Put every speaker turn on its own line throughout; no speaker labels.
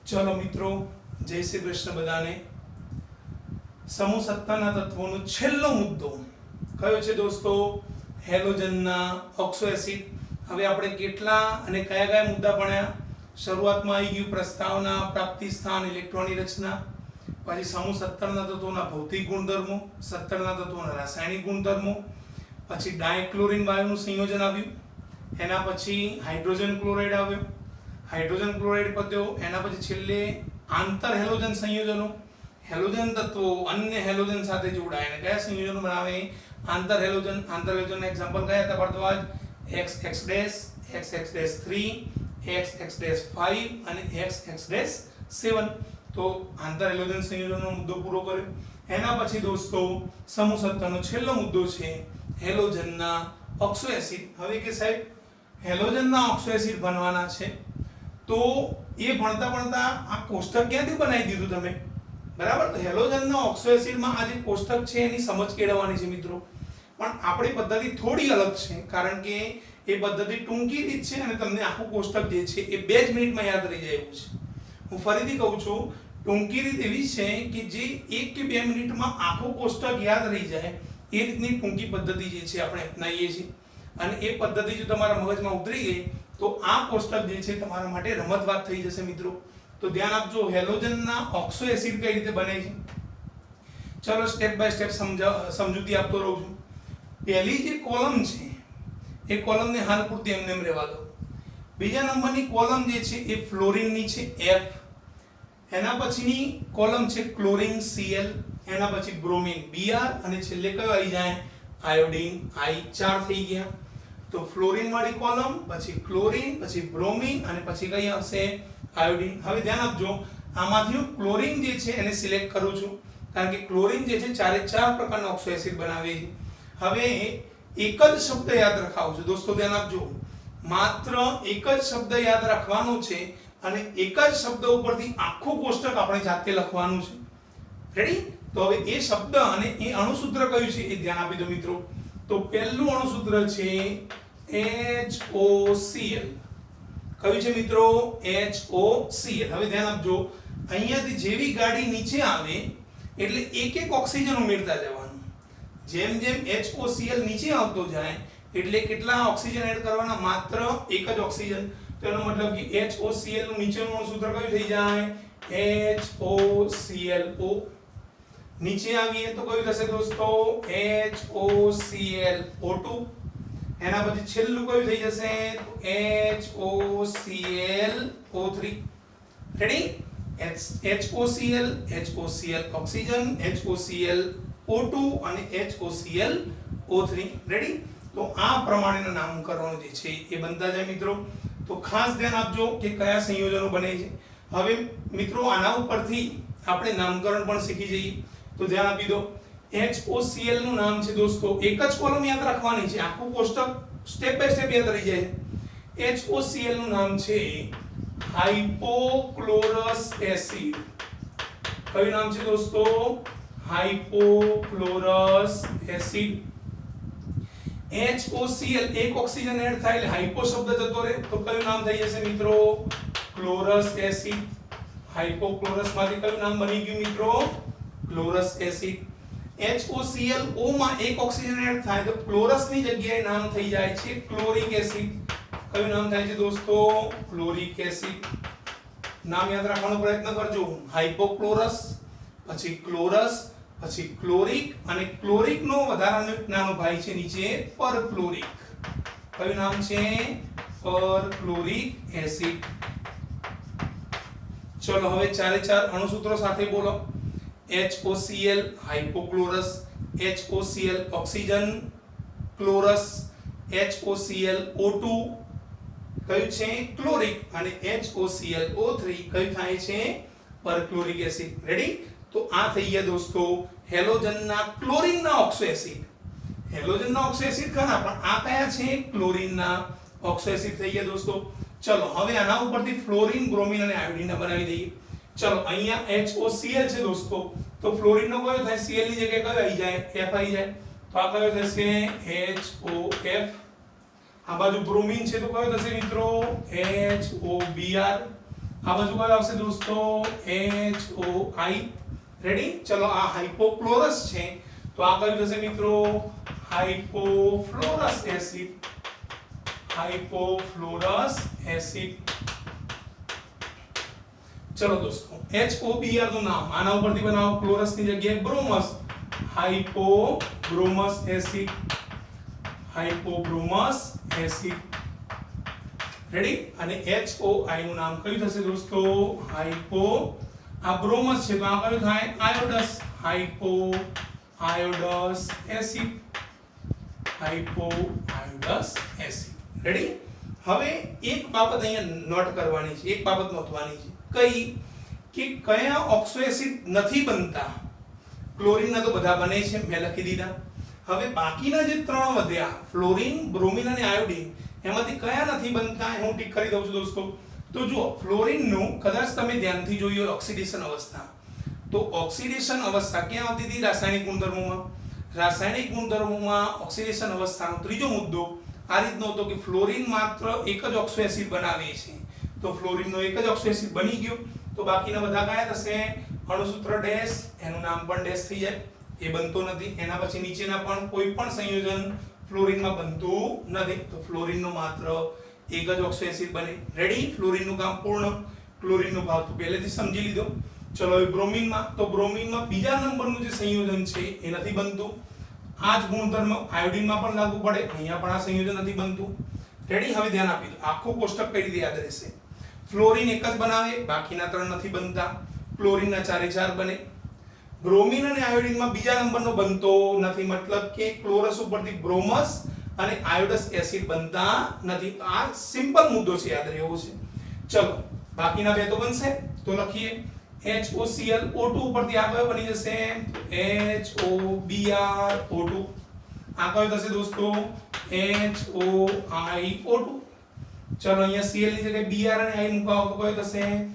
चलो मित्रों, जय श्री कृष्ण बधाने। समूह सत्ताना तत्वोनो छेल्लो मुद्दो कयो छे दोस्तों? हेलोजनना ऑक्सो एसिड। हवे आपणे केटला अने कया कया मुद्दा भण्या? शरूआतमां आई गयुं प्रस्तावना, प्राप्ति स्थान, इलेक्ट्रॉननी रचना, पछी समूह 17 ना तत्वोना भौतिक गुणधर्मो, 17 ना तत्वोना रासायनिक गुणधर्मो, पछी डायक्लोरीन वायुनुं संयोजन आव्युं, एना पछी हाइड्रोजन क्लोराइड आव्यो, हाइड्रोजन क्लोराइड पत्यो, एना पछी छेल्ले आंतर हेलोजन संयोजनो, हेलोजन तत्वो अन्य हेलोजन साथे जोडाय कया संयोजनो बनावे? आंतर हेलोजन एग्जांपल कया था भारद्वाज? XX-3, XX-5 અને XX-7। તો આંતર હેલોજન સંયોજનનો મુદ્દો પૂરો કર્યો। એના પછી દોસ્તો સમૂહ 17 નો છેલ્લો મુદ્દો છે હેલોજનના ઓક્સો એસિડ। હવે કે સાહેબ હેલોજનના ઓક્સો એસિડ બનવાના છે, તો એ ભણતા ભણતા આ કોષ્ટક ક્યાંથી બનાવી દીધું તમે? બરાબર, તો હેલોજનના ઓક્સો એસિડમાં આ જે કોષ્ટક છે એની સમજ કેળવવાની છે મિત્રો। પણ આપણી પદ્ધતિ થોડી અલગ છે, કારણ કે એ પદ્ધતિ ટૂંકી રીત છે અને તમને આખું કોષ્ટક જે છે એ 2 જ મિનિટમાં યાદ રહી જાય એવું છે। હું ફરીથી કહું છું, ટૂંકી રીત એવી છે કે જે 1 કે 2 મિનિટમાં આખું કોષ્ટક યાદ રહી જાય એ રીતની ટૂંકી પદ્ધતિ જે છે આપણે અપનાવીએ છીએ। અને એ પદ્ધતિ જો તમારા મગજમાં ઉતરી ગઈ તો આ કોષ્ટક જે છે તમારા માટે રમતવાત થઈ જશે મિત્રો। તો ધ્યાન આપજો, હેલોજનના ઓક્સો એસિડ કઈ રીતે બને છે ચલો સ્ટેપ બાય સ્ટેપ સમજૂતી આપતો રહું છું। પહેલી જે કોલમ છે એ કોલમને હાલ પૂરતી એમને એમ રહેવા દો। બીજા નંબરની કોલમ જે છે એ ફ્લોરિનની છે F, એના પછીની કોલમ છે ક્લોરીન Cl, એના પછી બ્રોમિન Br અને છેલ્લે કયો આવી જાય? Iodine I। 4 થઈ ગયા। તો ફ્લોરિન વાળી કોલમ, પછી ક્લોરીન, પછી બ્રોમિન અને પછી કઈ આવશે? આયોડીન। હવે ધ્યાન આપજો, આમાંથી હું ક્લોરીન જે છે એને સિલેક્ટ કરું છું, કારણ કે ક્લોરીન જે છે 4 પ્રકારના ઓક્સો એસિડ બનાવે છે। હવે એક જ શબ્દ યાદ રખાવો છે દોસ્તો, ધ્યાન આપજો, માત્ર એક જ શબ્દ યાદ રાખવાનો છે અને એક જ શબ્દ ઉપરથી આખું કોષ્ટક આપણે જાતે લખવાનું છે। રેડી? તો હવે એ શબ્દ અને એ અણુસૂત્ર કયું છે એ ધ્યાન આપી દો મિત્રો। તો પહેલું અણુસૂત્ર છે HOCl। કયું છે મિત્રો? HOCl। હવે ધ્યાન આપજો, અહીંયાથી જેવી ગાડી નીચે આવે એટલે એક ઓક્સિજન ઉમેરતા જવાનું। જેમ જેમ HOCl નીચે આવતો જાય એટલે કેટલા ઓક્સિજન એડ કરવાના? માત્ર એક જ ઓક્સિજન। તો એનો મતલબ કે HOCl નું નીચેનું અણુસૂત્ર કયું થઈ જાય? HOClO। નીચે આવીએ તો કયું થશે દોસ્તો? HOClO2। એના પછી છેલ્લું કયું થઈ જશે? HOClO3। Ready? HOCl, HOCl oxygen, HOClO2 અને HOClO3। રેડી? તો આ પ્રમાણેના નામકરણો જે છે એ બનતા જાય મિત્રો। તો ખાસ ધ્યાન આપજો કે કયા સંયોજનો બને છે। હવે મિત્રો આના ઉપરથી આપણે નામકરણ પણ શીખી જઈએ। તો ધ્યાન આપી દો, HOCl નું નામ છે દોસ્તો, એક જ કોલમ યાદ રાખવાની છે, આખું કોષ્ટક સ્ટેપ બાય સ્ટેપ યાદ રહી જાય છે। HOCl નું નામ છે હાઇપોક્લોરસ એસિડ। કયું નામ છે દોસ્તો? હાઇપોક્લોરસ એસિડ। HOCl એક ઓક્સિજન એડ થાય એટલે હાઇપો શબ્દ જતો રહે, તો કયું નામ થઈ જશે મિત્રો? ક્લોરસ એસિડ। હાઇપોક્લોરસ માંથી કયું નામ બની ગયું મિત્રો? ક્લોરસ એસિડ। HOClO માં એક ઓક્સિજન એડ થાય તો ક્લોરસ ની જગ્યાએ નામ થઈ જાય છે ક્લોરિક એસિડ। કયું નામ થાય છે દોસ્તો? ક્લોરિક એસિડ। નામ યાદ રાખવાનો પ્રયત્ન કરજો, હાઇપોક્લોરસ, પછી ક્લોરસ, પછી ક્લોરિક અને ક્લોરિક નો વધારાનો એક નાનો ભાઈ છે નીચે પરક્લોરિક। કયું નામ છે? પરક્લોરિક એસિડ। ચલો હવે 4 અણુસૂત્રો સાથે બોલો। HOCl હાઇપોક્લોરસ, HOCl ઓક્સિજન, ક્લોરસ, HOClO2 કયું છે? ક્લોરિક, અને HOClO3 કયું થાય છે? પરક્લોરિક એસિડ। રેડી? તો આ થઈ ગયા દોસ્તો હેલોજનના ક્લોરીનના ઓક્સો એસિડ। હેલોજનના ઓક્સો એસિડ ખરા, પણ આ કયા છે? ક્લોરીનના ઓક્સો એસિડ થઈ ગયા દોસ્તો। ચલો હવે આના ઉપરથી ફ્લોરિન, બ્રોમિન અને આયોડીન બનાવી દઈએ। ચલો અહીંયા HOCl છે દોસ્તો, તો ફ્લોરિન નો કયો થાય? Cl ની જગ્યાએ કયો આવી જાય? F આવી જાય। તો આ કયો થશે? HOF। આ બાજુ બ્રોમિન છે તો કયો થશે મિત્રો? HOBr। આ બાજુ કયો આવશે દોસ્તો HOI રેડી ચલો આ હાઇપોક્લોરસ છે તો આ કયું થશે મિત્રો હાઇપોફ્લોરસ એસિડ ચલો દોસ્તો HOBr નું નામ આના ઉપરથી બનાવો ક્લોરસ ની જગ્યાએ બ્રોમસ હાઇપોબ્રોમસ એસિડ રેડી અને HOI નું નામ કયું થશે દોસ્તો હાઇપો આ બ્રોમસ છે તો આ કયું થાય આયોડસ હાઇપોઆયોડસ એસિડ રેડી હવે એક બાબત અહીંયા નોટ કરવાની છે એક બાબત નોંધવાની છે કઈ કે કયા ઓક્સો એસિડ નથી બનતા ક્લોરીનના તો બધા બને છે મેં લખી દીધા હવે બાકીના જે ત્રણ વધ્યા ફ્લોરીન બ્રોમિન અને આયોડિન એમાંથી કયા નથી બનતા હું ટીક કરી દઉં છું દોસ્તો તો જુઓ ફ્લોરીનનું કદાચ તમે ધ્યાનથી જોયું ઓક્સિડેશન અવસ્થા તો ઓક્સિડેશન અવસ્થા ક્યાં આવતી હતી રાસાયણિક ગુણધર્મોમાં ઓક્સિડેશન અવસ્થાનો ત્રીજો મુદ્દો આ રીતનો હતો કે ફ્લોરીન માત્ર એક જ ઓક્સો એસિડ બનાવે છે તો ફ્લોરીનનો એક જ ઓક્સો એસિડ બની ગયો તો બાકીના બધા કયા થશે અણુસૂત્ર ડેશ એનું નામ પણ ડેશ થઈ જાય એ બનતો નથી એના પછી નીચેના પણ કોઈ પણ સંયોજન ફ્લોરીનમાં બનતું નથી તો ફ્લોરીનનો માત્ર એક જ ઓક્સો એસિડ બને રેડી ફ્લોરીનનું કામ પૂર્ણ ક્લોરીનનો ભાગ તો પહેલેથી સમજી લીધો ચલો હવે બ્રોમિનમાં બીજા નંબરનું જે સંયોજન છે એ નથી બનતું આ જ ગુણધર્મ આયોડિનમાં પણ લાગુ પડે અહીંયા પણ આ સંયોજન નથી બનતું રેડી હવે ધ્યાન આપી દો આખું કોષ્ટક કઈ રીતે યાદ રહેશે ફ્લોરીન એક જ બનાવે બાકીના ત્રણ નથી બનતા ક્લોરીનના ચારે ચાર બને બ્રોમિન અને આયોડિનમાં બીજા નંબરનો બનતો નથી મતલબ કે ક્લોરસ ઉપરથી બ્રોમસ અને આયોડસ એસિડ બનતા નથી આ સિમ્પલ મુદ્દો છે યાદ રહેવો છે ચલો બાકીના બે તો બનશે તો લખીએ HOCl O2 ઉપરથી આ કયો બની જશે HOBr O2 આ કયો થશે દોસ્તો HOI O2 ચલો અહીંયા Cl ની જગ્યાએ Br અને I મૂકાવો તો કયો થશે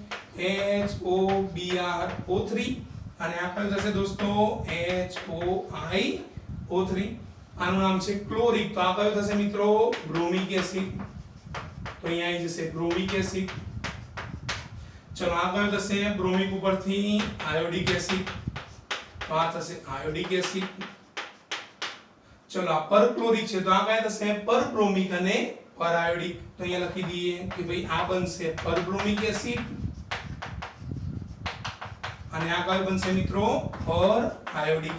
HOBr O3 અને આ કયો થશે દોસ્તો HOI O3 આનું નામ છે ક્લોરિક તો આ કયો થશે મિત્રો બ્રોમિક એસિડ તો અહીંયા આવી જશે બ્રોમિક એસિડ ચલો આ કયો થશે બ્રોમિક ઉપરથી આયોડિક એસિડ તો આ થશે આયોડિક એસિડ ચલો આ પરક્લોરિક છે તો આ કયા થશે પરબ્રોમિક અને પરાયોડિક તો અહીંયા લખી દઈએ કે ભાઈ આ બનશે પરબ્રોમિક એસિડ અને આ કયો બનશે મિત્રો પર આયોડિક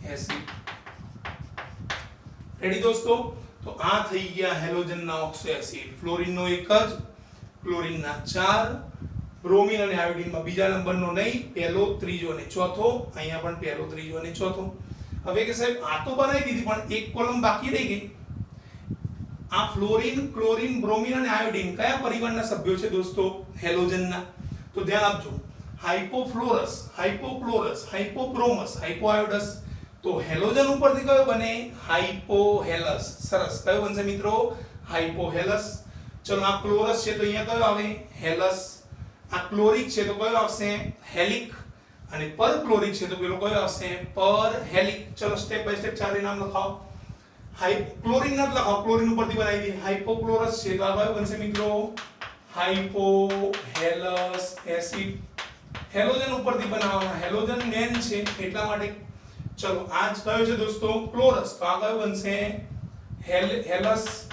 એસિડ રેડી દોસ્તો તો આ થઈ ગયા હેલોજનના ઓક્સો એસિડ ફ્લોરીનનો એક જ ક્લોરીનના ચાર બ્રોમિન અને આયોડિનમાં બીજા નંબરનો નહીં પહેલો ત્રીજો અને ચોથો અહીંયા પણ પહેલો ત્રીજો અને ચોથો હવે કે સાહેબ આ તો બનાવી દીધી પણ એક કોલમ બાકી રહી ગઈ આ ફ્લોરીન ક્લોરીન બ્રોમિન અને આયોડિન કયા પરિવારના સભ્યો છે દોસ્તો હેલોજનના તો ધ્યાન આપજો હાઇપોફ્લોરસ હાઇપોક્લોરસ હાઇપોબ્રોમસ હાઇપોઆયોડસ તો હેલોજન ઉપરથી કયો બને હાઇપોહેલસ સરસ કયો બનશે મિત્રો હાઇપોહેલસ ચલો આ ક્લોરસ છે તો અહીંયા કયો આવે હેલસ આ ક્લોરિક છે તો કયો આવશે હેલિક અને પરક્લોરિક છે તો પેલો કયો આવશે પરહેલિક ચલો સ્ટેપ બાય સ્ટેપ ચારે નામ લખાવો ક્લોરીન ના લખાવો ક્લોરીન ઉપરથી બનાવી દી હાઇપોક્લોરસ છે તો આ કયો બનશે મિત્રો હાઇપોહેલસ એસિડ હેલોજન ઉપરથી બનાવવાના હેલોજન મેન છે એટલા માટે ચલો આ જ કયો છે દોસ્તો ક્લોરસ તો આ કયો બનશે હેલસ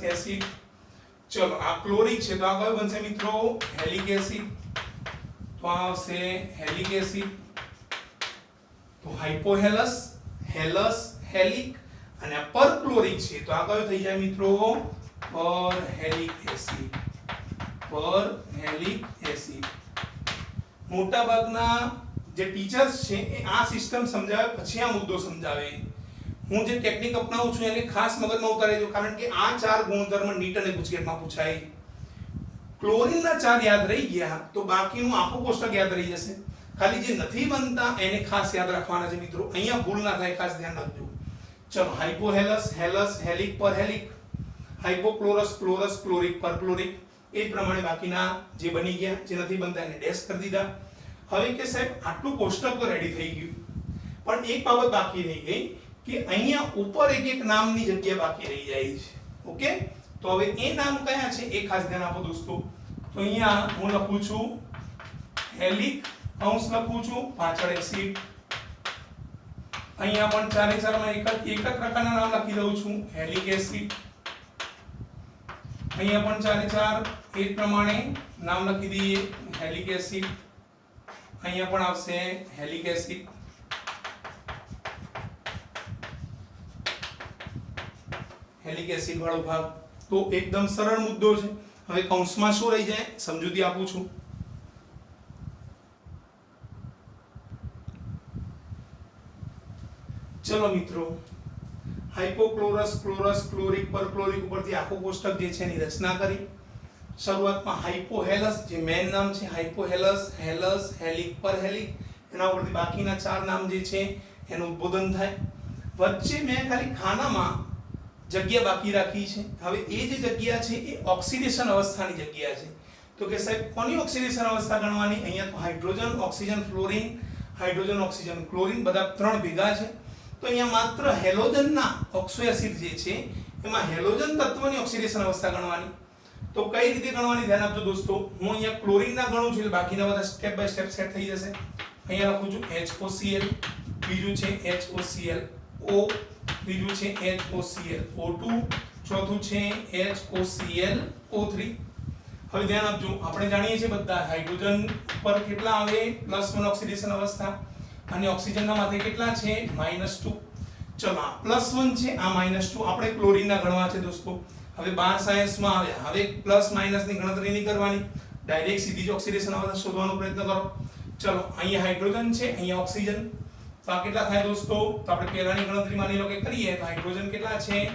એસિડ ચલો આ ક્લોરિક છે તો આ કયો બનશે મિત્રો હેલિક એસિડ તો આ આવશે હેલિક એસિડ તો હાઇપોહેલસ હેલસ હેલિક અને આ પરક્લોરિક છે તો આ કયો થઈ જાય મિત્રો પરહેલિક એસિડ મોટા ભાગના જે ટીચર્સ છે એ આ સિસ્ટમ સમજાવે પછી આ મુદ્દો સમજાવે હું જે ટેકનિક અપનાવું છું એને ખાસ મગજમાં ઉતારી દો કારણ કે આ ચાર ગુણધર્મ નીટ અને ગુજકેટમાં પૂછાય ક્લોરીનના ચાર યાદ રહી ગયા તો બાકીનું આખું કોષ્ટક યાદ રહી જશે ખાલી જે નથી બનતા એને ખાસ યાદ રાખવાના છે મિત્રો અહીંયા ભૂલ ના થાય ખાસ ધ્યાન રાખજો ચલો હાઇપોહેલસ હેલસ હેલિક પરહેલિક હાઇપોક્લોરસ ક્લોરસ ક્લોરિક પરક્લોરિક એ પ્રમાણે બાકીના જે બની ગયા જે નથી બનતા એને ડેશ કરી દીધા હવે કે સાહેબ આટલું કોષ્ટક તો રેડી થઈ ગયું પણ એક બાબત બાકી રહી ગઈ કે અહીંયા ઉપર એક એક નામની જગ્યા બાકી રહી જાય છે. ઓકે, તો હવે એ નામ કયા છે એ ખાસ ધ્યાન આપો દોસ્તો. તો અહીંયા હું લખું છું હેલિક, અંશ લખું છું, પાછળ એસિડ. અહીંયા પણ ચારે ચારમાં એક જ પ્રકારના નામ લખી દઉં છું, હેલિક એસિડ. અહીંયા પણ ચારે ચાર એ પ્રમાણે નામ લખી દઈએ, હેલિક એસિડ. અહીંયા પણ આવશે હેલિક એસિડ. હેલિક એસિડ વાળો ભાગ. તો એકદમ સરળ મુદ્દો છે. હવે કૌંસમાં શું રહી જાય સમજૂતી આપું છું. ચલો મિત્રો, હાઇપોક્લોરસ, ક્લોરસ, ક્લોરિક, પરક્લોરિક ઉપરથી આખું કોષ્ટક જે છે એની રચના કરી. શરૂઆતમાં હાઇપોહેલસ જે મેઇન નામ છે, હાઇપોહેલસ, હેલસ, હેલિક, પરહેલિક, એના ઉપરથી બાકીના ચાર નામ જે છે એનું ઉદ્બોધન થાય. વચ્ચે મેં ખાલી ખાનામાં જગ્યા બાકી રાખી છે. હવે એ જે જગ્યા છે એ ઓક્સિડેશન અવસ્થાની જગ્યા છે. તો કે સાહેબ કોની ઓક્સિડેશન અવસ્થા ગણવાની? અહીંયા તો hydrogen, oxygen, fluorine, hydrogen, oxygen, chlorine બધા ત્રણ ભેગા છે. તો અહીંયા માત્ર હેલોજનના ઓક્સો એસિડ જે છે એમાં હેલોજન તત્વની ઓક્સિડેશન અવસ્થા ગણવાની. તો કઈ રીતે ગણવાની ધ્યાન આપજો દોસ્તો. હું અહીંયા ક્લોરિનના ગણું છું એટલે બાકીના બધા સ્ટેપ બાય સ્ટેપ સેટ થઈ જશે. અહીંયા લખું છું HOCl, બીજું છે HOCl O, ત્રીજું છે HOCl O2, ચોથું છે HOCl O3. હવે ધ્યાન આપજો, આપણે જાણીએ છીએ બધા હાઇડ્રોજન પર કેટલા આવે +1 ઓક્સિડેશન અવસ્થા અને ઓક્સિજનના માથે કેટલા છે -2. ચલો આ +1 છે, આ -2. આપણે ક્લોરીનના ગણવા છે દોસ્તો. હવે 12 સાયન્સમાં આવ્યા. હવે પ્લસ માઇનસ ની ગણતરી નહીં કરવાની, ડાયરેક્ટ સીધી જ ઓક્સિડેશન અવસ્થા શોધવાનો પ્રયત્ન કરો. ચલો અહીંયા હાઇડ્રોજન છે, અહીંયા ઓક્સિજન. તો આ કેટલા થાય દોસ્તો? તો આપણે પહેલાની ગણતરી માની લો કે કરીએ તો હાઇડ્રોજન કેટલા છે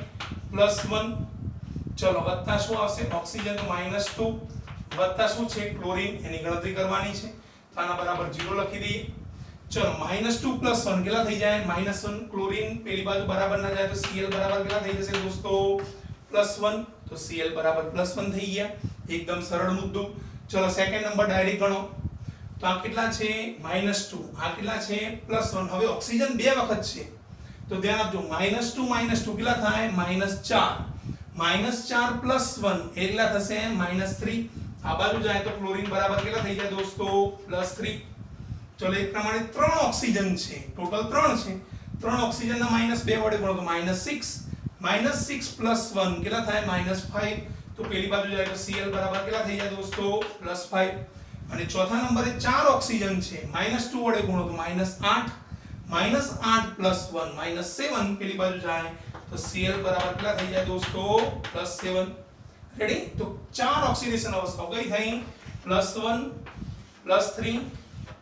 +1. ચલો વત્તા શું આવશે? ઓક્સિજન -2 વત્તા શું છે ક્લોરીન, એની ગણતરી કરવાની છે. તો આના બરાબર 0 લખી દઈએ. ચલો -2 + 1 કેટલા થઈ જાય? -1. ક્લોરીન પેલી બાજુ બરાબર ના જાય તો Cl બરાબર કેટલા થઈ જશે દોસ્તો? +1. તો Cl બરાબર +1 થઈ ગયા. એકદમ સરળ મુદ્દો. ચલો સેકન્ડ નંબર ડાયરેક્ટ ગણો. તો આ કેટલા છે? -2. આ કેટલા છે? +1. હવે ઓક્સિજન બે વખત છે તો ધ્યાન આપજો, -2 કેટલા થાય? -4. -4 + 1 એટલા થશે -3. આ બાજુ જાય તો ક્લોરીન બરાબર કેટલા થઈ જાય દોસ્તો? +3. ચલો એક પ્રમાણે 3 ઓક્સિજન છે, ટોટલ 3 છે. 3 ઓક્સિજનના -2 વડે ગુણો તો -6. -6 + 1 કેટલા થાય? -5. તો પેલી બાજુ જાય તો Cl બરાબર કેટલા થઈ જાય દોસ્તો? +5. અને ચોથા નંબરે 4 ઓક્સિજન છે, -2 વડે ગુણો તો -8. -8 + 1 -7 પેલી બાજુ જાય તો Cl બરાબર કેટલા થઈ જાય દોસ્તો? +7. રેડી? તો 4 ઓક્સિડેશન અવસ્થાઓ કઈ થઈ? +1 +3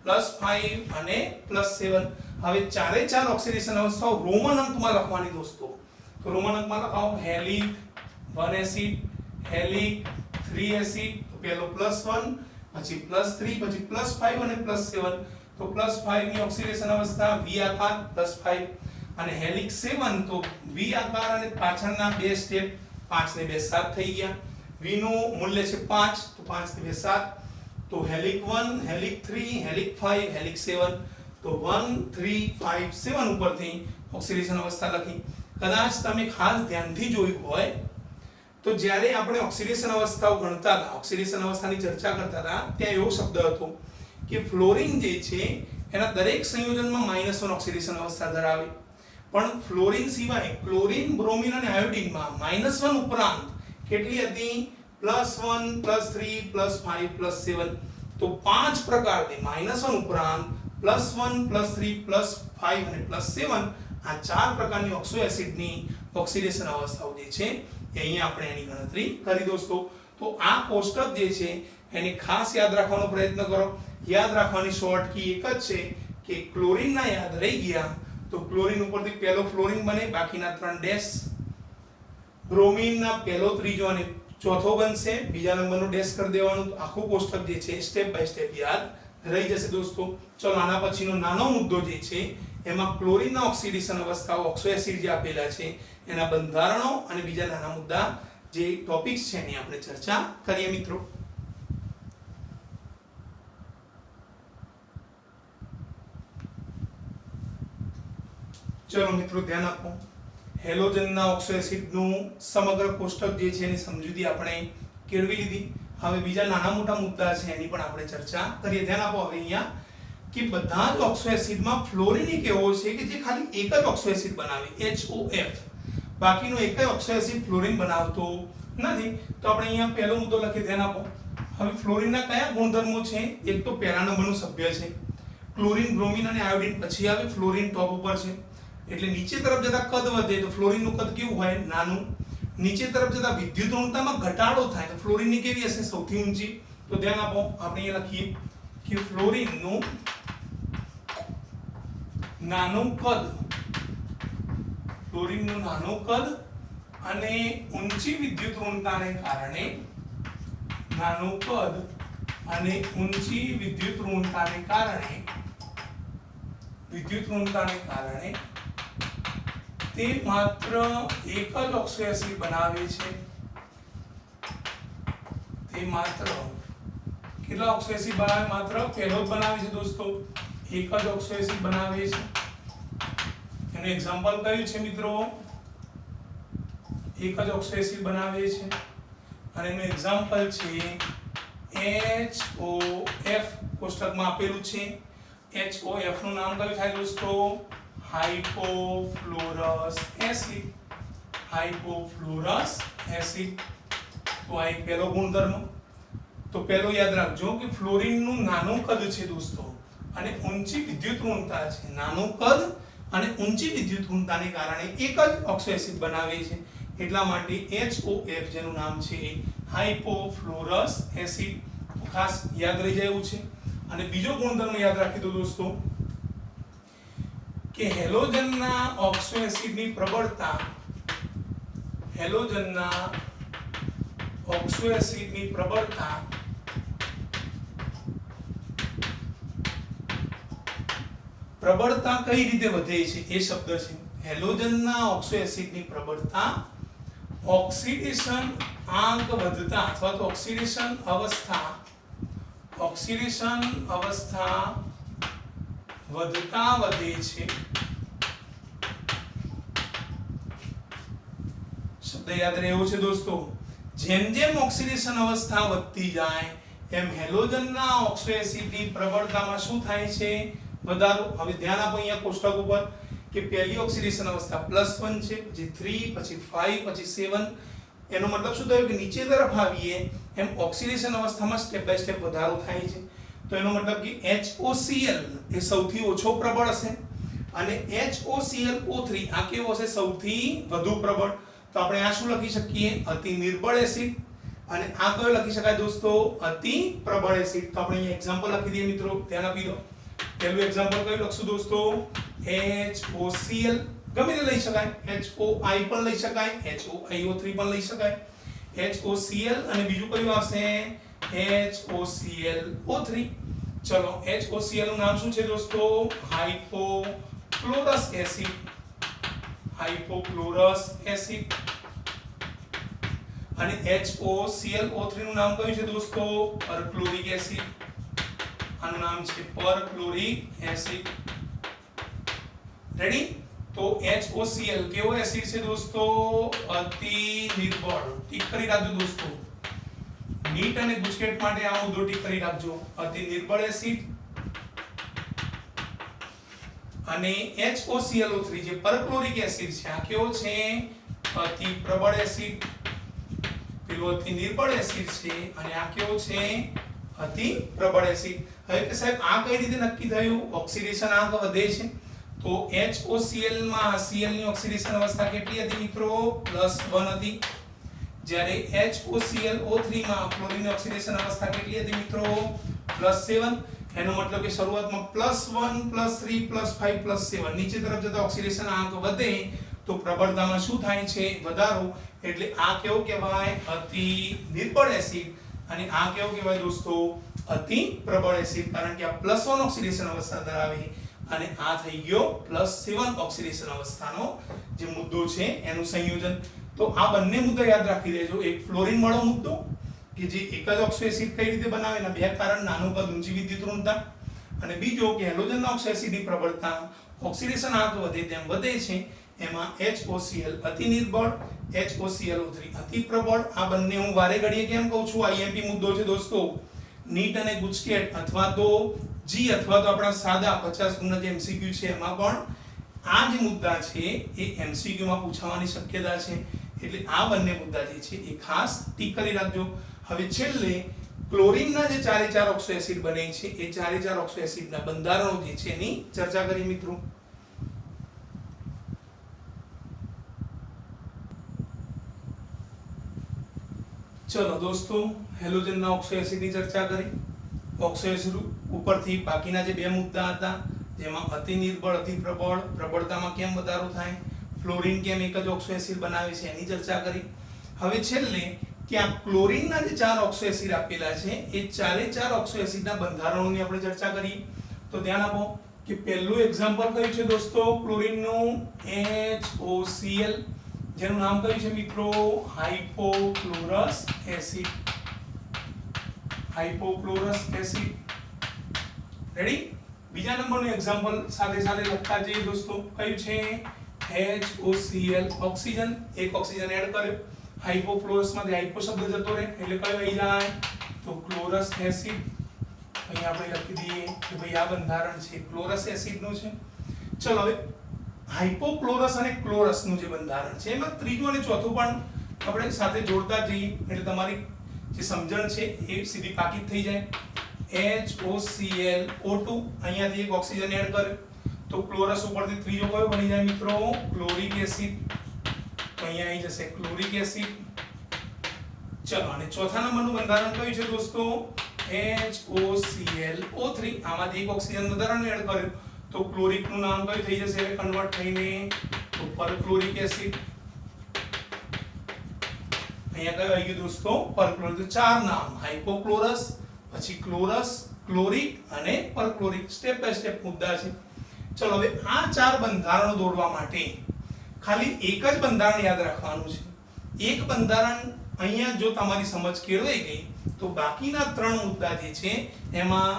+5 અને +7. હવે ચારે ચાર ઓક્સિડેશન અવસ્થાઓ રોમન અંકમાં લખવાની દોસ્તો. તો રોમન અંકમાં લખાવો હેલિક 1 એસિડ, હેલિક 3 એસિડ. તો પહેલો +1, પછી +3, પછી +5 અને +7. તો +5 ની ઓક્સિડેશન અવસ્થા V આકાર +5 અને હેલિક 7 તો V આકાર અને પાછળના બે સ્ટેપ 5 ને 2 7 થઈ ગયા. V નું મૂલ્ય છે 5 તો 5 ને 2 7. તો હેલિક 1, હેલિક 3, હેલિક 5, હેલિક 7. તો 1 3 5 7 ઉપરથી ઓક્સિડેશન અવસ્થા લખી. કદાચ તમે ખાસ ધ્યાનથી જોયું હોય તો જ્યારે આપણે ઓક્સિડેશન અવસ્થાઓ ગણતા હતા, ઓક્સિડેશન અવસ્થાની ચર્ચા કરતા હતા, ત્યાં એવો શબ્દ હતો કે ફ્લોરિન જે છે એના દરેક સંયોજનમાં -1 ઓક્સિડેશન અવસ્થા ધરાવે. પણ ફ્લોરિન સિવાય ક્લોરીન, બ્રોમિન અને આયોડિનમાં -1 ઉપરાંત કેટલી હતી? +1 +3 +5 +7. તો 5 પ્રકારની -1 ઉપરાંત +1 +3 +5 અને +7 આ 4 પ્રકારની ઓક્સો એસિડની ઓક્સિડેશન અવસ્થાઓ જે છે એ અહીંયા આપણે એની ગણતરી કરી દોસ્તો. તો આ કોષ્ટક જે છે એને ખાસ યાદ રાખવાનો પ્રયત્ન કરો. યાદ રાખવાની શોર્ટ કી એક જ છે કે ક્લોરીનના યાદ રહી ગયા તો ક્લોરીન ઉપરથી પહેલો ફ્લોરિન બને, બાકીના 3 ડેશ. બ્રોમિનના પહેલો, ત્રીજો અને ચોથો બનશે, બીજા નંબરનું ડેશ કરી દેવાનું. તો આખું કોષ્ટક જે છે સ્ટેપ બાય સ્ટેપ યાદ રહી જશે દોસ્તો. ચલો આના પછીનો નાનો મુદ્દો જે છે એમાં ક્લોરીનના ઓક્સિડેશન અવસ્થાઓ ઓક્સો એસિડ જે આપેલા છે એના બંધારણો અને બીજા નાના મુદ્દા જે ટોપિક્સ છે એની આપણે ચર્ચા કરીએ મિત્રો. ચલો મિત્રો ધ્યાન આપો, હેલોજનના ઓક્સો એસિડનું સમગ્ર કોષ્ટક જે છે એની સમજૂતી આપણે કેળવી લીધી. હવે બીજા નાના મોટા મુદ્દા છે એની પણ આપણે ચર્ચા કરીએ. ધ્યાન આપો હવે અહીંયા કે બધા જ ઓક્સો એસિડમાં ફ્લોરિન એક એવો છે કે જે ખાલી એક જ ઓક્સો એસિડ બનાવે HOF, બાકીનો એક જ ઓક્સો એસિડ ફ્લોરિન બનાવતો નથી. તો આપણે અહીંયા પહેલો મુદ્દો લખી ધ્યાન આપો. હવે ફ્લોરિનના કયા ગુણધર્મો છે? એક તો પહેલા નંબરનું સભ્ય છે, ક્લોરીન, બ્રોમિન અને આયોડિન પછી આવે, ફ્લોરિન ટોપ ઉપર છે. એટલે નીચે તરફ જતા કદ વધે તો ફ્લોરિનનું કદ કેવું હોય? નાનું. નીચે તરફ જતા વિદ્યુત ઋણતામાં ઘટાડો થાય તો ફ્લોરિનની કેવી હશે? સૌથી ઊંચી. તો ધ્યાન આપો, આપણે અહીંયા લખીએ કે ફ્લોરિનનું નાનું કદ, ફ્લોરિનનું નાનું કદ અને ઊંચી વિદ્યુત ઋણતાને કારણે, નાનું કદ અને ઊંચી વિદ્યુત ઋણતાને કારણે તે માત્ર એક જ ઓક્સો એસિડ બનાવે છે. તે માત્ર કેટલા ઓક્સો એસિડ બનાવે? માત્ર પહેલો જ બનાવે છે દોસ્તો, એક જ ઓક્સો એસિડ બનાવે છે. એનું એક્ઝામ્પલ કયું છે મિત્રો? એક જ ઓક્સો એસિડ બનાવે છે અને એનું એક્ઝામ્પલ છે HOF. કોષ્ટકમાં આપેલું છે. HOF નું નામ કયું થાય દોસ્તો? હાઇપોફ્લોરસ એસિડ. હાઇપોફ્લોરસ એસિડ. તો આ એક પહેલો ગુણધર્મ. તો પહેલો યાદ રાખજો કે ફ્લોરિનનું નાનું કદ છે દોસ્તો અને ઊંચી વિદ્યુત ઋણતા છે. નાનું કદ અને ઊંચી વિદ્યુત ઋણતાને કારણે એક જ ઓક્સો એસિડ બનાવે છે. એટલા માટે HOF જેનું નામ છે હાઇપોફ્લોરસ એસિડ. ખાસ યાદ રહી જાય એવું છે. અને બીજો ગુણધર્મ યાદ રાખી દો દોસ્તો કે હેલોજનના ઓક્સો એસિડની પ્રબળતા, હેલોજનના ઓક્સો એસિડની પ્રબળતા કઈ રીતે વધે છે? એ શબ્દ છે હેલોજનના ઓક્સો એસિડની પ્રબળતા ઓક્સિડેશન આંક વધતા અથવા તો ઓક્સિડેશન અવસ્થા વધતા વધે છે. શબ્દ યાદ રહેવો છે દોસ્તો. જેમ જેમ ઓક્સિડેશન અવસ્થા વધતી જાય એમ હેલોજનના ઓક્સો એસિડની પ્રબળતામાં શું થાય છે? વધારો. હવે ધ્યાન આપો અહીંયા કોષ્ટક ઉપર કે પહેલી ઓક્સિડેશન અવસ્થા +1 છે, પછી 3, પછી 5, પછી 7. એનો મતલબ શું થયો કે નીચે તરફ આવીએ એમ ઓક્સિડેશન અવસ્થામાં સ્ટેપ બાય સ્ટેપ વધારો થાય છે. તો એનો મતલબ કે HOCl એ સૌથી ઓછો પ્રબળ હશે અને HOClO3 આ કેવો હશે? સૌથી વધુ પ્રબળ. તો આપણે આ શું લખી શકીએ? અતિ નિર્બળ એસિડ. અને આ કયો લખી શકાય દોસ્તો? અતિ પ્રબળ એસિડ. તો આપણે અહીંયા એક્ઝામ્પલ લખી દઈએ મિત્રો, ધ્યાન આપી દો. પહેલું એક્ઝામ્પલ કયું લખશું દોસ્તો? HOCl ગમે તે લઈ શકાય, HOI પણ લઈ શકાય, HOiO3 પણ લઈ શકાય. HOCl અને બીજું કયું આવશે? HOClO3. ચલો HOCl નું નામ શું છે દોસ્તો? હાઇપોફ્લોરસ એસિડ. હાઇપોફ્લોરસ એસિડ. અને HOClO3 નું નામ કયું છે દોસ્તો? પરક્લોરિક એસિડ. આનું નામ છે પરક્લોરિક એસિડ. રેડી? તો HOCl કેવો એસિડ છે દોસ્તો? અતિ નિર્બળ. ટીક કરી રાખજો દોસ્તો. નીટ અને ગુજકેટ માટે આ મુદ્દો ટીક કરી રાખજો. અતિ નિર્બળ એસિડ. અને HOClO3 જે પરક્લોરિક એસિડ છે આ કેવો છે? અતિ પ્રબળ એસિડ. પેલો અતિ નિર્બળ એસિડ છે અને આ કેવો છે? અતિ પ્રબળ એસિડ. હવે કે સાહેબ આ કઈ રીતે નક્કી થયું? ઓક્સિડેશન આંક વધે છે. તો HOCl માં Cl ની ઓક્સિડેશન અવસ્થા કેટલી હતી મિત્રો? +1 હતી. જ્યારે HOClO3 માં ક્લોરીનની ઓક્સિડેશન અવસ્થા કેટલી હતી મિત્રો? +7. એનો મતલબ કે શરૂઆતમાં +1 +3 +5 +7 નીચે તરફ જતા ઓક્સિડેશન આંક વધે તો પ્રબળતામાં શું થાય છે? વધારો. એટલે આ કેવો કહેવાય? અતિ નિર્બળ એસિડ. અને આ કેવો કહેવાય દોસ્તો? અતિ પ્રબળ એસિડ. કારણ કે આ +1 ઓક્સિડેશન અવસ્થા ધરાવે અને આ થઈ ગયો +7 ઓક્સિડેશન અવસ્થાનો જે મુદ્દો છે એનું સંયોજન. તો આ બંને મુદ્દા યાદ રાખી લેજો. એક ફ્લોરિન વાળો મુદ્દો કે જે એક જ ઓક્સો એસિડ કઈ રીતે બનાવે એના બે કારણ: નાનું કદ, ઊંચી વિદ્યુત ઋણતા. અને બીજો કે હેલોજનના ઓક્સો એસિડની પ્રબળતા ઓક્સિડેશન હાથ વધે તેમ વધે છે એમાં HOCl અતિ નિર્બળ, HOClO3 અતિ પ્રબળ. આ બંને હું વારે ઘડીએ કેમ કહું છું, આઈએમપી મુદ્દો છે દોસ્તો. નીટ અને ગુજકેટ અથવા તો જી અથવા તો આપણા સાદા 50 ગુણના જે એમસીક્યુ છે એમાં પણ આ જે મુદ્દા છે એ એમસીક્યુ માં પૂછાવાની શક્યતા છે. એટલે આ બંને મુદ્દા જે છે એ ખાસ ટીક કરી રાખજો. હવે છેલ્લે ક્લોરીનના જે 4 ઓક્સો એસિડ બને છે એ 4 ઓક્સો એસિડના બંધારણો જે છે એની ચર્ચા કરીએ મિત્રો. ચલો દોસ્તો, હેલોજનના ઓક્સો એસિડની ચર્ચા કરી. ઓક્સો એસિડ ઉપરથી બાકીના જે બે મુદ્દા હતા જેમાં અતિ નિર્બળ, અતિ પ્રબળ, પ્રબળતામાં કેમ વધારો થાય, ફ્લોરીન કેમ એક જ ઓક્સો એસિડ બનાવે છે એની ચર્ચા કરી. હવે છેલ્લે કે આ ક્લોરીનના જે 4 ઓક્સો એસિડ આપેલા છે એ 4 ઓક્સો એસિડના બંધારણોની આપણે ચર્ચા કરીએ. તો ધ્યાન આપો કે પહેલું એક્ઝામ્પલ કયું છે દોસ્તો ક્લોરીનનું, HOCl, જેનું નામ કયું છે મિત્રો, હાઇપોક્લોરસ એસિડ. હાઇપોક્લોરસ એસિડ. રેડી? બીજા નંબરનું એક્ઝામ્પલ સાથે સાથે લખતા જઈએ દોસ્તો. કયું છે? HOCl, oxygen. એક ઓક્સિજન એડ કર્યો, હાઇપોક્લોરસ માંથી હાઇપો શબ્દ જતો રહે એટલે કયો આવી જાય તો ક્લોરસ એસિડ. અહીં આપણે લખી દઈએ કે ભાઈ આ બંધારણ છે ક્લોરસ એસિડ નું છે. ચલો હવે હાઇપોક્લોરસ અને ક્લોરસ નું જે બંધારણ છે એમાં ત્રીજું અને ચોથું પણ આપણે સાથે જોડતા જઈએ એટલે તમારી જે સમજણ છે એ સીધી પાકી થઈ જાય. HOClO2, અહીંયાથી એક ઓક્સિજન એડ કર્યો તો ક્લોરસ ઉપરથી ત્રીજો કયો બની જાય મિત્રો, ક્લોરિક એસિડ. તો અહીંયા આવી જશે ક્લોરિક એસિડ. ચલો અને ચોથા નંબરનું બંધારણ કયું છે દોસ્તો, HOClO3. આમાંથી એક ઓક્સિજન બંધારણ એડ કર્યું તો ક્લોરિક નું નામ કયું થઈ જશે કન્વર્ટ થઈને તો પરક્લોરિક એસિડ. અહીંયા કયું આવી ગયું દોસ્તો, પરક્લોરિક. તો 4 નામ, હાઇપોક્લોરસ, પછી ક્લોરસ, ક્લોરિક અને પરક્લોરિક. સ્ટેપ બાય સ્ટેપ મુદ્દા છે. ચલો હવે આ 4 બંધારણો દોરવા માટે ખાલી એક જ બંધારણ યાદ રાખવાનું છે. એક બંધારણ અહીંયા જો તમારી સમજ કેળવાઈ ગઈ તો બાકીના 3 મુદ્દા જે છે એમાં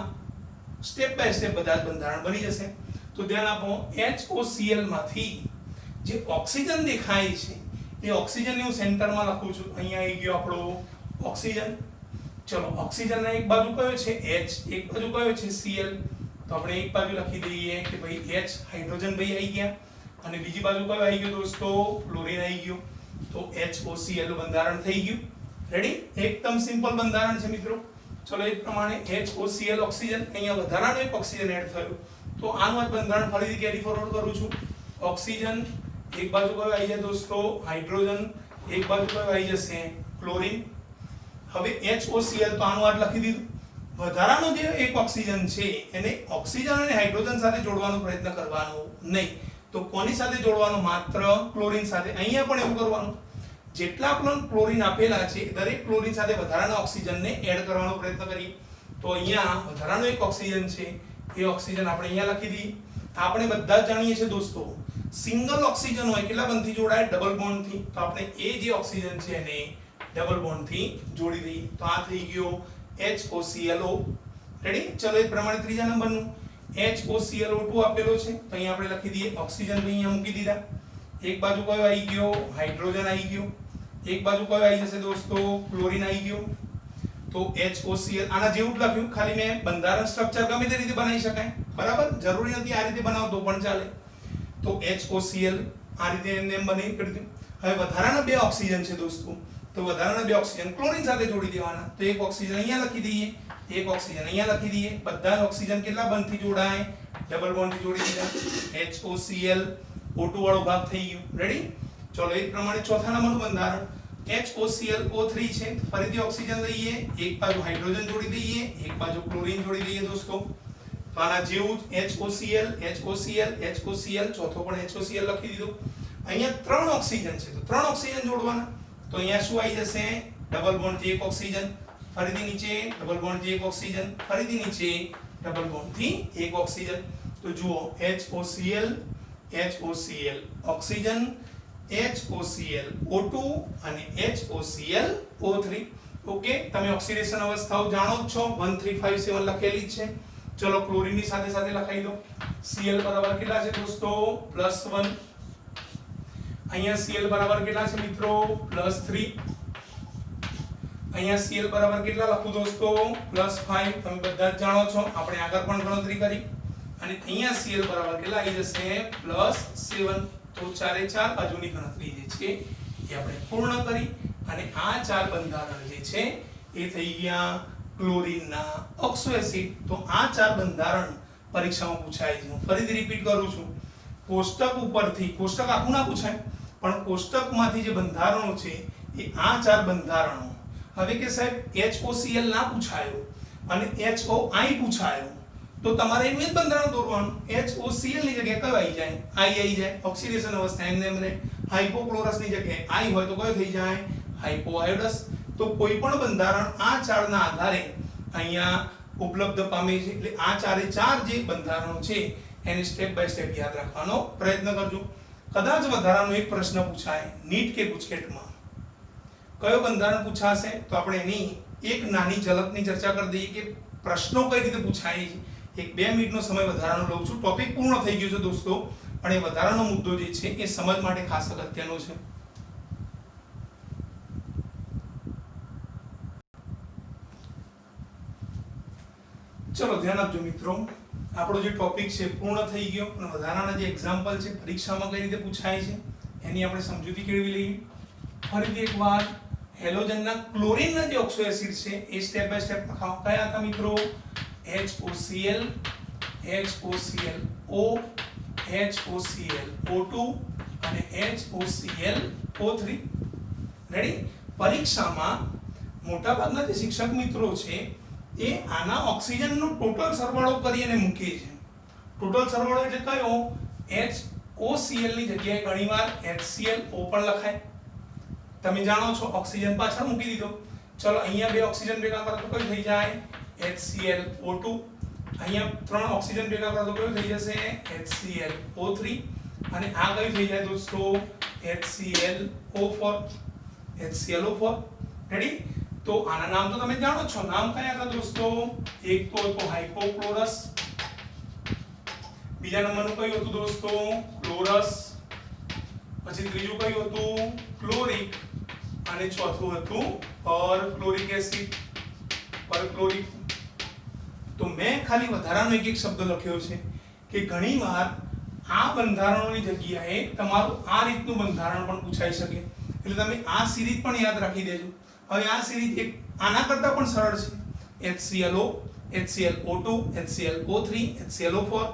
સ્ટેપ બાય સ્ટેપ બધા જ બંધારણ બની જશે. તો ધ્યાન આપો, HOCl માંથી જે ઓક્સિજન દેખાય છે એ ઓક્સિજન હું સેન્ટરમાં લખું છું. અહીંયા આવી ગયો આપણો ઓક્સિજન. ચલો ઓક્સિજનના એક બાજુ કયો છે H, એક બાજુ કયો છે Cl. તો આપણે એક બાજુ લખી દઈએ કે ભાઈ H, હાઇડ્રોજન ભાઈ આવી ગયા, અને બીજી બાજુ કયો આવી ગયો દોસ્તો, ક્લોરીન આવી ગયો. તો HOCl નું બંધારણ થઈ ગયું. રેડી? એકદમ સિમ્પલ બંધારણ છે મિત્રો. ચલો એ પ્રમાણે HOCl ઓક્સિજન, અહીંયા વધારાનો એક ઓક્સિજન એડ થયો તો આનું આ બંધારણ ફરીથી કેરી ફોરવર્ડ કરું છું. ઓક્સિજન, એક બાજુ કયો આવી જાય દોસ્તો, હાઇડ્રોજન, એક બાજુ કયો આવી જશે, ક્લોરીન. હવે HOCl તો આનું આટ લખી દીધું. વધારાનો જે એક ઓક્સિજન છે એને ઓક્સિજન અને હાઇડ્રોજન સાથે જોડવાનો પ્રયત્ન કરવાનો નહીં. તો કોની સાથે જોડવાનો? માત્ર ક્લોરીન સાથે. અહીંયા પણ એવું કરવાનું, જેટલા પણ ક્લોરીન આપેલા છે દરેક ક્લોરીન સાથે વધારાના ઓક્સિજનને એડ કરવાનો પ્રયત્ન કરીએ. તો અહીંયા વધારાનો એક ઓક્સિજન છે એ ઓક્સિજન આપણે અહીંયા લખી દઈએ. આપણે બધા જ જાણીએ છીએ દોસ્તો, સિંગલ ઓક્સિજન હોય કેટલા બંધથી જોડાય, ડબલ બોન્ડથી. તો આપણે એ જે ઓક્સિજન છે એને ડબલ બોન્ડથી જોડી દઈએ. તો આ થઈ ગયો HOClO. રેડી? ચલો એ પ્રમાણે ત્રીજા નંબરનું HOClO2 આપેલો છે તો અહીંયા આપણે લખી દઈએ ઓક્સિજન અહીંયા મૂકી દીધા. એક બાજુ કયો આવી ગયો, હાઇડ્રોજન આવી ગયો, એક બાજુ કયો આવી જશે દોસ્તો, ક્લોરીન આવી ગયો. તો HOCl આના જેવું જ લખ્યું, ખાલી મેં બંધારણ સ્ટ્રક્ચર ગમે તે રીતે બનાવી શકાય, બરાબર? જરૂરી નથી આ રીતે બનાવો તો પણ ચાલે. તો HOCl આ રીતે એમને એમ બની કરી દઉં. હવે વધારાના બે ઓક્સિજન છે દોસ્તો, તો વધારાના બે ઓક્સિજન ક્લોરીન સાથે જોડી દેવાના. તો એક ઓક્સિજન અહીંયા લખી દઈએ, એક ઓક્સિજન અહીંયા લખી દઈએ. બધા જ ઓક્સિજન કેટલા બંધથી જોડાય, ડબલ બોન્ડથી જોડી દીધા. HOClO2 વાળો ભાગ થઈ ગયો. રેડી? ચલો એ પ્રમાણે ચોથા નંબરનું બંધારણ HOClO3 છે. ફરીથી ઓક્સિજન લઈએ, એક બાજુ હાઇડ્રોજન જોડી દઈએ, એક બાજુ ક્લોરીન જોડી દઈએ દોસ્તો. તો આના જેવું જ HOCl, ચોથો પણ HOCl લખી દીધો. અહીંયા 3 ઓક્સિજન છે તો 3 ઓક્સિજન જોડવાના. તો અહીંયા શું આવી જશે, ડબલ બોન્ડથી એક ઓક્સિજન, ફરીથી નીચે ડબલ બોન્ડથી એક ઓક્સિજન, ફરીથી નીચે ડબલ બોન્ડથી એક ઓક્સિજન. તો જુઓ HOCl ઓક્સિજન, HOClO2 અને HOClO3. ઓકે, તમે ઓક્સિડેશન અવસ્થાઓ જાણો જ છો, 1357 લખેલી છે. ચલો ક્લોરીન ની સાથે સાથે લખાઈ દો Cl બરાબર કેટલા છે દોસ્તો +1 અહીંયા Cl બરાબર કેટલા છે મિત્રો +3 અહીંયા Cl બરાબર કેટલા લખું દોસ્તો +5 તમે બધા જ જાણો છો આપણે આગળ પણ ગણતરી કરી અને અહીંયા Cl બરાબર કેટલા આવી જશે +7 તો ચારે ચાર બાજુની ગણતરી જે છે એ આપણે પૂર્ણ કરી અને આ ચાર બંધારણ જે છે એ થઈ ગયા ક્લોરીનના ઓક્સો એસિડ તો આ ચાર બંધારણ પરીક્ષામાં પૂછાય છે હું ફરીથી રિપીટ કરું છું કોષ્ટક ઉપરથી કોષ્ટક આખું ના પૂછાય પણ કોષ્ટકમાંથી જે બંધારણો છે એ આ ચાર બંધારણો હવે કે સાહેબ HOCl ના પૂછાયો અને HOI પૂછાયો તો તમારે એનું જ બંધારણ દોરવાનું HOCl ની જગ્યાએ કયો આવી જાય I આવી જાય ઓક્સિડેશન અવસ્થા એમને એમને હાઇપોક્લોરસ ની જગ્યાએ I હોય તો કયો થઈ જાય હાઇપોઆયોડસ તો કોઈ પણ બંધારણ આ ચારના આધારે અહીંયા ઉપલબ્ધ પામે છે એટલે આ ચારે ચાર જે બંધારણો છે એને સ્ટેપ બાય સ્ટેપ યાદ રાખવાનો પ્રયત્ન કરજો કદાચ વધારાનો એક પ્રશ્ન પૂછાય નીટ કે ગુજકેટમાં કયો બંધારણ પૂછાશે તો આપણે એની એક નાની ઝલકની ચર્ચા કરી દઈએ કે પ્રશ્નો કઈ રીતે પૂછાય છે એક 2 મિનિટનો સમય વધારાનો લઉં છું ટોપિક પૂર્ણ થઈ ગયો છે દોસ્તો પણ એ વધારાનો મુદ્દો જે છે એ સમજ માટે ખાસ અગત્યનો છે ચલો ધ્યાન આપજો મિત્રો આપણો જે ટોપિક છે પૂર્ણ થઈ ગયો અને વધારાના જે એક્ઝામ્પલ છે પરીક્ષામાં કઈ રીતે પૂછાય છે એની આપણે સમજૂતી કેળવી લઈએ ફરીથી એકવાર હેલોજનના ક્લોરીનના જે ઓક્સો એસિડ છે એ સ્ટેપ બાય સ્ટેપ લખાવો કયા હતા મિત્રો HOCl HOClO HOClO2 અને HOClO3 રેડી પરીક્ષામાં મોટાભાગના જે શિક્ષક મિત્રો છે એ આના ઓક્સિજનનો ટોટલ સરવાળો કરી અને મૂકે છે ટોટલ સરવાળો એટલે કયો HOCl ની જગ્યાએ ઘણીવાર HClO પણ લખાય તમે જાણો છો ઓક્સિજન પાછળ મૂકી દીધો ચલો અહીંયા બે ઓક્સિજન ભેગા કરો તો કઈ થઈ જાય HClO2 અહીંયા ત્રણ ઓક્સિજન ભેગા કરો તો કયું થઈ જશે HClO3 અને આ કયું થઈ જાય દોસ્તો HClO4 રેડી તો આના નામ તો તમે જાણો છો નામ કયા હતા દોસ્તો એક તો હતો હાઇપોક્લોરસ બીજા નંબરનું કયું હતું દોસ્તો ક્લોરસ પછી ત્રીજું કયું હતું ક્લોરિક અને ચોથું હતું પરક્લોરિક એસિડ પરક્લોરિક તો મેં ખાલી વધારાનો એક શબ્દ લખ્યો છે કે ઘણીવાર આ બંધારણોની જગ્યાએ તમારું આ રીતનું બંધારણ પણ પૂછાઈ શકે એટલે તમે આ સિરીઝ પણ યાદ રાખી દેજો હવે આ સિરીઝ એક આના કરતા પણ સરળ છે HClO HClO2 HClO3 HClO4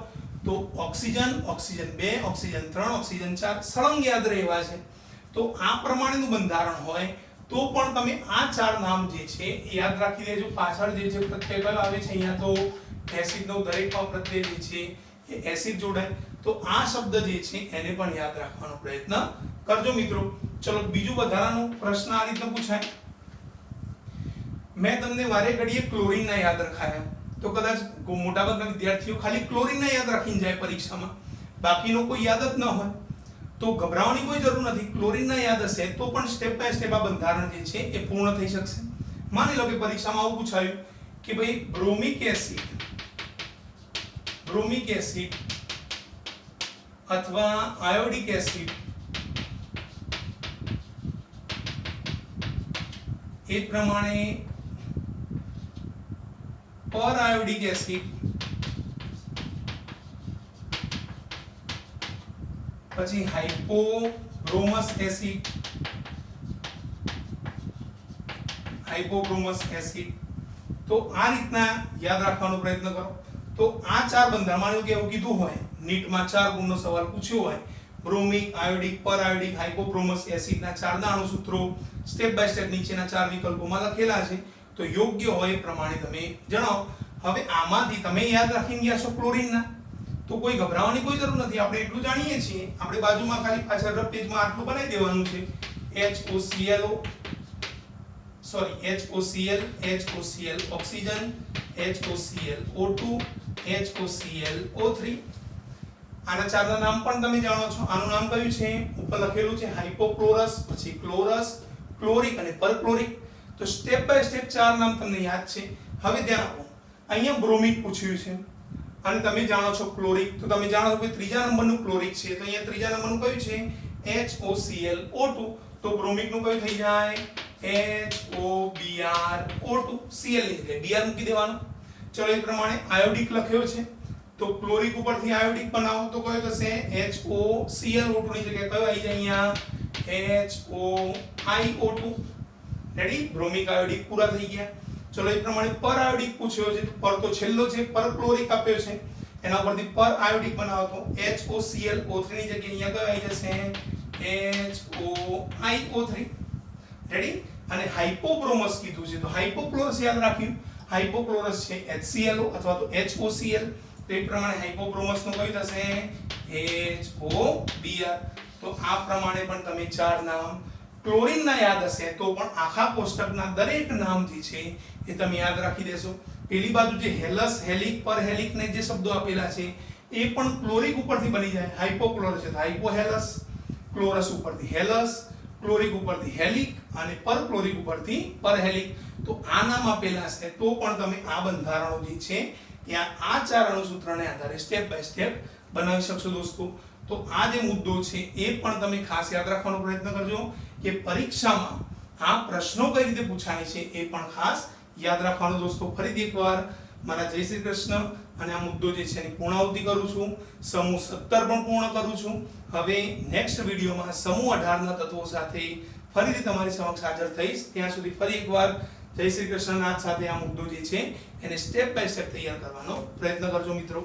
તો ઓક્સિજન ઓક્સિજન 2 ઓક્સિજન 3 ઓક્સિજન 4 સળંગ યાદ રહેવા છે તો આ પ્રમાણેનું બંધારણ હોય તો પણ તમે આ ચાર નામ જે છે એ યાદ રાખી દેજો પાછળ જે પ્રત્યય કયો આવે છે અહીંયા તો એસિડનો દરેકમાં પ્રત્યય જે છે એ એસિડ જોડાય તો આ શબ્દ જે છે એને પણ યાદ રાખવાનો પ્રયત્ન કરજો મિત્રો ચલો બીજું વધારાનો પ્રશ્ન આ રીતે પૂછાય મેં તમને વારે ઘડીએ ક્લોરીન ના યાદ રખાયા તો કદાચ મોટાભાગના વિદ્યાર્થીઓ ખાલી ક્લોરીન ના યાદ રાખીને જાય પરીક્ષામાં બાકીનો કોઈ યાદ જ ન હોય તો ગભરાવાની કોઈ જરૂર નથી ક્લોરીન ના યાદ હશે તો પણ સ્ટેપ બાય સ્ટેપ આ બંધારણ જે છે એ પૂર્ણ થઈ શકશે માની લો કે પરીક્ષામાં આવું પૂછાયું કે ભાઈ બ્રોમિક એસિડ અથવા આયોડિક એસિડ એ પ્રમાણે પરઆયોડિક એસિડ પછી હાઇપોબ્રોમસ એસિડ તો આ રીતના યાદ રાખવાનો પ્રયત્ન કરો તો આ ચાર બંધારણ માનો કે એવું કીધું હોય નીટમાં 4 ગુણનો સવાલ પૂછ્યો હોય બ્રોમિક આયોડિક પરઆયોડિક હાઇપોબ્રોમસ એસિડના ચારના અણુસૂત્રો સ્ટેપ બાય સ્ટેપ નીચેના ચાર વિકલ્પોમાં લખેલા છે તો યોગ્ય હોય એ પ્રમાણે તમે જણાવો હવે આમાંથી તમે યાદ રાખીને ગયા છો ક્લોરીનના તો કોઈ ગભરાવાની કોઈ જરૂર નથી આપણે એટલું જાણીએ છીએ આપણે બાજુમાં ખાલી પાછળ રફ પેજમાં આટલું બનાવી દેવાનું છે HOCl ઓક્સિજન HOClO2 HOClO3 આના ચારના નામ પણ તમે જાણો છો આનું નામ કયું છે ઉપર લખેલું છે હાઇપોક્લોરસ પછી ક્લોરસ ક્લોરિક અને પરક્લોરિક તો સ્ટેપ બાય સ્ટેપ ચાર નામ તમને યાદ છે હવે ધ્યાન આપો અહીંયા બ્રોમિક પૂછ્યું છે અને તમે જાણો છો ક્લોરિક, તો તમે જાણો છો કે ત્રીજા નંબરનું ક્લોરિક છે, તો અહીંયા ત્રીજા નંબરનું કયું છે HOClO2, તો બ્રોમિક નું કયું થઈ જાય HOBrO2, Cl એટલે Br મૂકી દેવાનું. ચલો એ પ્રમાણે આયોડિક લખ્યો છે, તો ક્લોરિક ઉપરથી આયોડિક બનાવો તો કયો થશે HOClO2 ની જગ્યાએ કયો આવી જાય અહીંયા HOIO2. રેડી, બ્રોમિક આયોડિક પૂરા થઈ ગયા. ચલો એ પ્રમાણે પર આયોડિક પૂછ્યો છે, પર તો છેલ્લો છે, પર ક્લોરિક આપ્યો છે, એના ઉપરથી પર આયોડિક બનાવો તો HOClO3 ની જગ્યાએ અહીંયા કયો આવી જશે HOIO3. રેડી, અને હાઇપોબ્રોમસ કીધું છે, તો હાઇપોક્લોરસ યાદ રાખ્યું, હાઇપોક્લોરસ છે HClO અથવા તો HOCl, તો એ પ્રમાણે હાઇપોબ્રોમસ નું કયું થશે HOBr. તો આ પ્રમાણે પણ તમે ચાર નામ ક્લોરીન ના યાદ હશે તો પણ આખા કોષ્ટકના દરેક નામ જે છે એ તમે યાદ રાખી દેશો. પેલી બાજુ જે હેલસ, હેલિક, પરહેલિક ને જે શબ્દો આપેલા છે એ પણ ક્લોરિક ઉપરથી બની જાય. હાઇપોક્લોરસ છે તો હાઇપોહેલસ, ક્લોરસ ઉપરથી હેલસ, ક્લોરિક ઉપરથી હેલિક અને પરક્લોરિક ઉપરથી પરહેલિક. તો આ નામ આપેલા છે તો પણ તમે આ બંધારણો જે છે ત્યાં આ ચાર અણુસૂત્રને આધારે સ્ટેપ બાય સ્ટેપ બનાવી શકશો દોસ્તો. તો આ જે મુદ્દો છે એ પણ તમે ખાસ યાદ રાખવાનો પ્રયત્ન કરજો કે પરીક્ષામાં આ પ્રશ્નો કઈ રીતે પૂછાય છે એ પણ ખાસ યાદ રાખવાનું દોસ્તો. ફરીથી એકવાર મારા જય શ્રી કૃષ્ણ. અને આ મુદ્દો જે છે એની પૂર્ણાહુતિ કરું છું, સમૂહ 17 પણ પૂર્ણ કરું છું. હવે નેક્સ્ટ વિડીયોમાં સમૂહ 18 ના તત્વો સાથે ફરીથી તમારી સમક્ષ હાજર થઈશ. ત્યાં સુધી ફરી એકવાર જય શ્રી કૃષ્ણનાથ સાથે આ મુદ્દો જે છે એને સ્ટેપ બાય સ્ટેપ તૈયાર કરવાનો પ્રયત્ન કરજો મિત્રો.